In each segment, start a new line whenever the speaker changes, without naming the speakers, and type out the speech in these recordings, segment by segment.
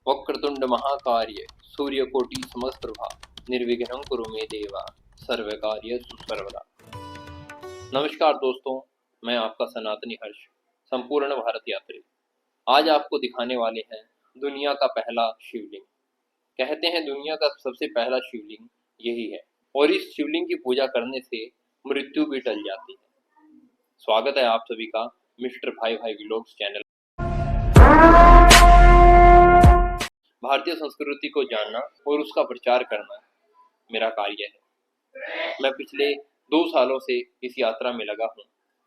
वक्रतुंड महाकार्य सूर्यकोटि समप्रभा निर्विघ्नं कुरु मे देवा सर्वकार्येषु सर्वदा। नमस्कार दोस्तों, मैं आपका सनातनी हर्ष संपूर्ण भारत यात्री आज आपको दिखाने वाले हैं दुनिया का पहला शिवलिंग। कहते हैं दुनिया का सबसे पहला शिवलिंग यही है और इस शिवलिंग की पूजा करने से मृत्यु भी टल जाती है। स्वागत है आप सभी का मिस्टर भाई भाई व्लॉग्स चैनल। भारतीय संस्कृति को जानना और उसका प्रचार करना मेरा कार्य है। मैं पिछले 2 सालों से इस यात्रा में लगा हूँ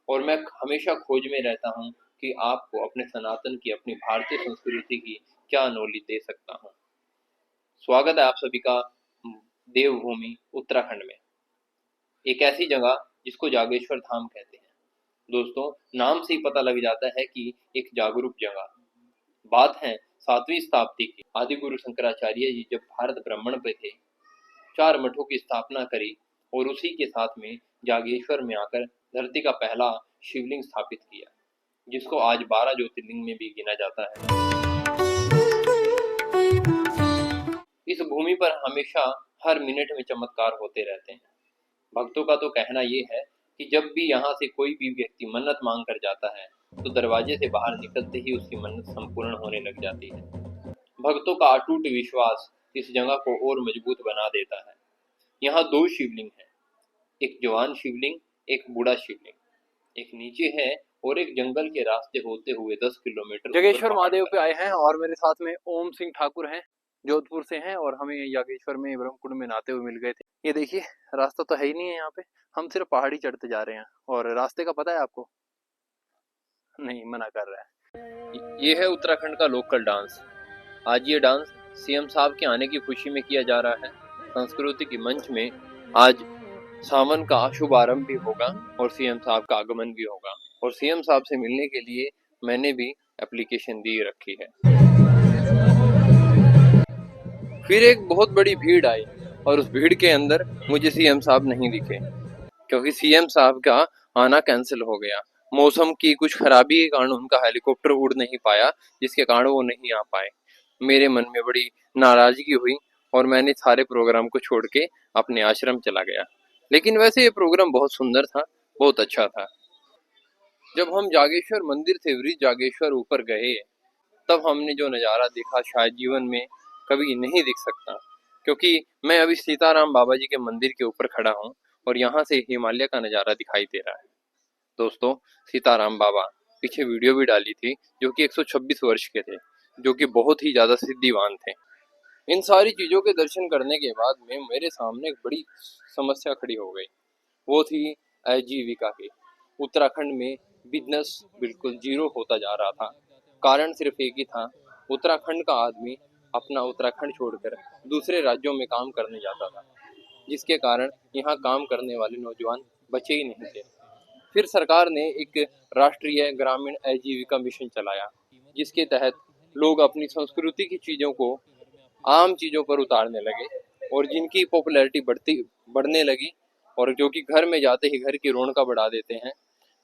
और मैं हमेशा खोज में रहता हूँ कि आपको अपने सनातन की, अपनी भारतीय संस्कृति की क्या नॉलेज दे सकता हूँ। स्वागत है आप सभी का देवभूमि उत्तराखंड में, एक ऐसी जगह जिसको जागेश्वर धाम कहते हैं। दोस्तों, नाम से ही पता लग जाता है कि एक जागरूक जगह। बात है 7वीं शताब्दी की। आदि गुरु शंकराचार्य जी जब भारत भ्रमण पे थे, 4 मठों की स्थापना करी और उसी के साथ में जागेश्वर में आकर धरती का पहला शिवलिंग स्थापित किया, जिसको आज 12 ज्योतिर्लिंग में भी गिना जाता है। इस भूमि पर हमेशा हर मिनट में चमत्कार होते रहते हैं। भक्तों का तो कहना ये है कि जब भी यहाँ से कोई भी व्यक्ति मन्नत मांग कर जाता है तो दरवाजे से बाहर निकलते ही उसकी मन्नत संपूर्ण होने लग जाती है। भक्तों का अटूट विश्वास इस जगह को और मजबूत बना देता है। यहाँ 2 शिवलिंग हैं, एक जवान शिवलिंग, एक बूढ़ा शिवलिंग। एक नीचे है और एक जंगल के रास्ते होते हुए 10 किलोमीटर
जागेश्वर महादेव पे आए हैं और मेरे साथ में ओम सिंह ठाकुर हैं, जोधपुर से हैं और हमें जागेश्वर में ब्रह्मकुंड में नहाते हुए मिल गए थे। ये देखिए, रास्ता तो है ही नहीं है यहाँ पे, हम सिर्फ पहाड़ी चढ़ते जा रहे हैं। और रास्ते का पता है आपको? नहीं, मना कर रहा है।
ये है उत्तराखंड का लोकल डांस। आज ये डांस सीएम साहब के आने की खुशी में किया जा रहा है। संस्कृति के मंच में आज सावन का शुभारंभ भी होगा और सीएम साहब का आगमन भी होगा और सीएम साहब से मिलने के लिए मैंने भी एप्लीकेशन दी रखी है। फिर एक बहुत बड़ी भीड़ आई और उस भीड़ के अंदर मुझे सीएम साहब नहीं दिखे, क्योंकि सीएम साहब का आना कैंसिल हो गया। मौसम की कुछ खराबी के कारण उनका हेलीकॉप्टर उड़ नहीं पाया, जिसके कारण वो नहीं आ पाए। मेरे मन में बड़ी नाराजगी हुई और मैंने सारे प्रोग्राम को छोड़ के अपने आश्रम चला गया। लेकिन वैसे ये प्रोग्राम बहुत सुंदर था, बहुत अच्छा था। जब हम जागेश्वर मंदिर से वृद्ध जागेश्वर ऊपर गए तब हमने जो नज़ारा देखा शायद जीवन में कभी नहीं दिख सकता, क्योंकि मैं अभी सीताराम बाबा जी के मंदिर के ऊपर खड़ा हूँ और यहाँ से हिमालय का नज़ारा दिखाई दे रहा है। दोस्तों, सीताराम बाबा पीछे वीडियो भी डाली थी जो कि 126 वर्ष के थे, जो कि बहुत ही ज़्यादा सिद्धिवान थे। इन सारी चीज़ों के दर्शन करने के बाद में मेरे सामने एक बड़ी समस्या खड़ी हो गई। वो थी आजीविका की। उत्तराखंड में बिजनेस बिल्कुल जीरो होता जा रहा था। कारण सिर्फ एक ही था, उत्तराखंड का आदमी अपना उत्तराखंड छोड़कर दूसरे राज्यों में काम करने जाता था, जिसके कारण यहाँ काम करने वाले नौजवान बचे ही नहीं थे। फिर सरकार ने एक राष्ट्रीय ग्रामीण आजीविका मिशन चलाया, जिसके तहत लोग अपनी संस्कृति की चीज़ों को आम चीज़ों पर उतारने लगे और जिनकी पॉपुलैरिटी बढ़ने लगी और जो कि घर में जाते ही घर की रौनक बढ़ा देते हैं।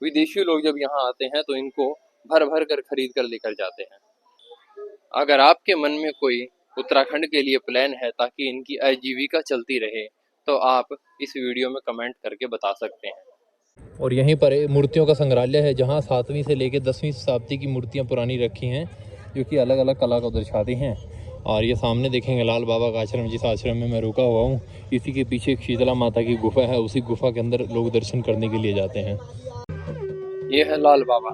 विदेशी लोग जब यहाँ आते हैं तो इनको भर भर कर खरीद कर लेकर जाते हैं। अगर आपके मन में कोई उत्तराखंड के लिए प्लान है ताकि इनकी आजीविका चलती रहे तो आप इस वीडियो में कमेंट करके बता सकते हैं।
और यहीं पर मूर्तियों का संग्रहालय है, जहाँ 7वीं से लेकर 10वीं शताब्दी की मूर्तियाँ पुरानी रखी हैं, जो कि अलग अलग कला को दर्शाती हैं। और ये सामने देखेंगे लाल बाबा का आश्रम, जिस आश्रम में मैं रुका हुआ हूँ, इसी के पीछे एक शीतला माता की गुफा है। उसी गुफा के अंदर लोग दर्शन करने के लिए जाते हैं।
ये है लाल बाबा,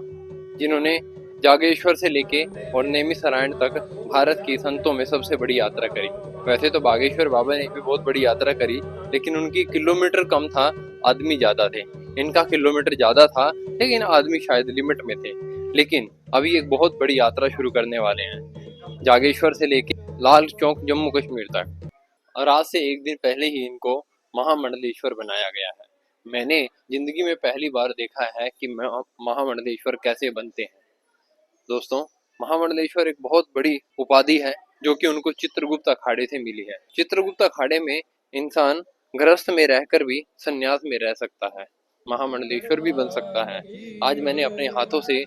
जिन्होंने जागेश्वर से लेके और नेमिसरायण तक भारत की संतों में सबसे बड़ी यात्रा करी। वैसे तो बागेश्वर बाबा ने भी बहुत बड़ी यात्रा करी, लेकिन उनकी किलोमीटर कम था, आदमी ज्यादा थे। इनका किलोमीटर ज्यादा था लेकिन आदमी शायद लिमिट में थे। लेकिन अभी एक बहुत बड़ी यात्रा शुरू करने वाले हैं, जागेश्वर से लेके लाल चौक जम्मू कश्मीर तक। और आज से एक दिन पहले ही इनको महामंडलेश्वर बनाया गया है। मैंने जिंदगी में पहली बार देखा है कि महामंडलेश्वर कैसे बनते हैं। दोस्तों, महामंडलेश्वर एक बहुत बड़ी उपाधि है जो कि उनको चित्रगुप्त अखाड़े से मिली है। चित्रगुप्त अखाड़े में इंसान गृहस्थ में रहकर भी संन्यास में रह सकता है, महामंडलेश्वर भी बन सकता है। आज मैंने अपने हाथों से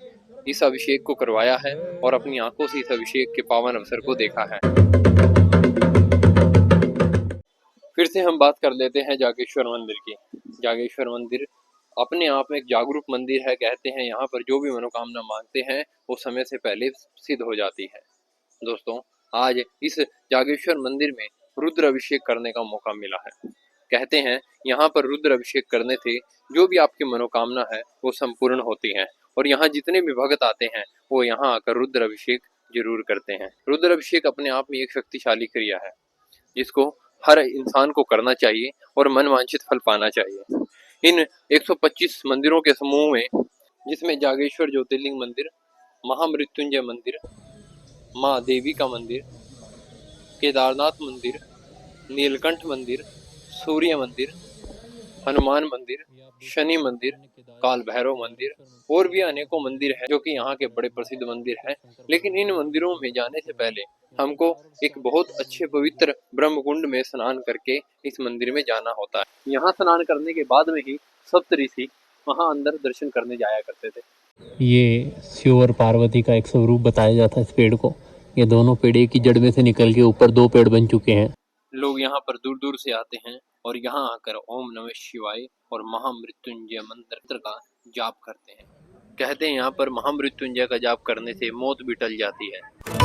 इस अभिषेक को करवाया है और अपनी आंखों से इस अभिषेक के पावन अवसर को देखा है। फिर से हम बात कर लेते हैं जागेश्वर मंदिर की। जागेश्वर मंदिर अपने आप में एक जागरूक मंदिर है। कहते हैं यहाँ पर जो भी मनोकामना मांगते हैं वो समय से पहले सिद्ध हो जाती है। दोस्तों, आज इस जागेश्वर मंदिर में रुद्र अभिषेक करने का मौका मिला है। कहते हैं यहाँ पर रुद्र अभिषेक करने से जो भी आपकी मनोकामना है वो संपूर्ण होती है और यहाँ जितने भी भक्त आते हैं वो यहाँ आकर रुद्र अभिषेक जरूर करते हैं। रुद्र अभिषेक अपने आप में एक शक्तिशाली क्रिया है जिसको हर इंसान को करना चाहिए और मनवांछित फल पाना चाहिए। इन 125 मंदिरों के समूह में, जिसमें जागेश्वर ज्योतिर्लिंग मंदिर, महामृत्युंजय मंदिर, माँ देवी का मंदिर, केदारनाथ मंदिर, नीलकंठ मंदिर, सूर्य मंदिर, हनुमान मंदिर, शनि मंदिर, काल भैरव मंदिर और भी अनेकों मंदिर हैं जो कि यहाँ के बड़े प्रसिद्ध मंदिर हैं। लेकिन इन मंदिरों में जाने से पहले हमको एक बहुत अच्छे पवित्र ब्रह्म कुंड में स्नान करके इस मंदिर में जाना होता है। यहाँ स्नान करने के बाद में ही सप्तऋषि वहाँ अंदर दर्शन करने जाया करते थे।
ये शिव और पार्वती का एक स्वरूप बताया जाता है इस पेड़ को। ये दोनों पेड़ एक ही जड़ में से निकल के ऊपर 2 पेड़ बन चुके हैं।
लोग यहाँ पर दूर दूर से आते हैं और यहाँ आकर ओम नमः शिवाय और महामृत्युंजय मंत्र का जाप करते हैं। कहते हैं यहाँ पर महामृत्युंजय का जाप करने से मौत भी टल जाती है।